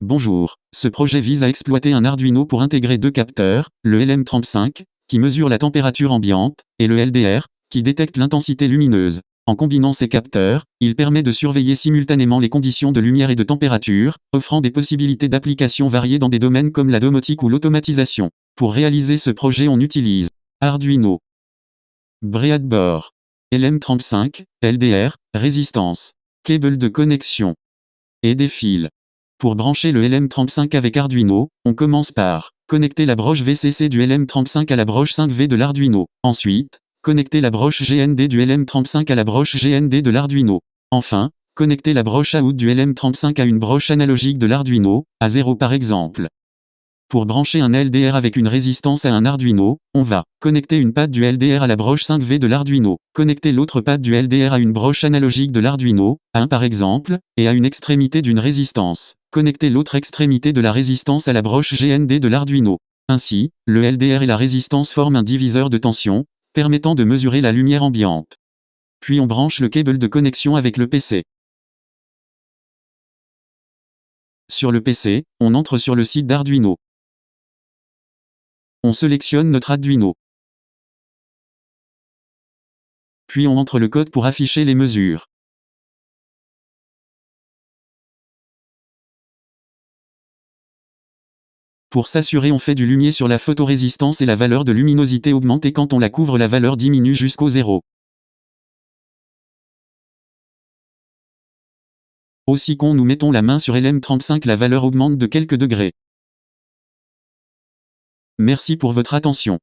Bonjour, ce projet vise à exploiter un Arduino pour intégrer deux capteurs, le LM35, qui mesure la température ambiante, et le LDR, qui détecte l'intensité lumineuse. En combinant ces capteurs, il permet de surveiller simultanément les conditions de lumière et de température, offrant des possibilités d'application variées dans des domaines comme la domotique ou l'automatisation. Pour réaliser ce projet, on utilise Arduino, breadboard, LM35, LDR, résistance, câble de connexion et des fils. Pour brancher le LM35 avec Arduino, on commence par connecter la broche VCC du LM35 à la broche 5V de l'Arduino. Ensuite, connecter la broche GND du LM35 à la broche GND de l'Arduino. Enfin, connecter la broche out du LM35 à une broche analogique de l'Arduino, à 0 par exemple. Pour brancher un LDR avec une résistance à un Arduino, on va connecter une patte du LDR à la broche 5V de l'Arduino, connecter l'autre patte du LDR à une broche analogique de l'Arduino, à 1 par exemple, et à une extrémité d'une résistance, connecter l'autre extrémité de la résistance à la broche GND de l'Arduino. Ainsi, le LDR et la résistance forment un diviseur de tension, permettant de mesurer la lumière ambiante. Puis on branche le câble de connexion avec le PC. Sur le PC, on entre sur le site d'Arduino. On sélectionne notre Arduino. Puis on entre le code pour afficher les mesures. Pour s'assurer, on fait du lumier sur la photorésistance et la valeur de luminosité augmente et quand on la couvre, la valeur diminue jusqu'au 0. Aussi quand nous mettons la main sur LM35, la valeur augmente de quelques degrés. Merci pour votre attention.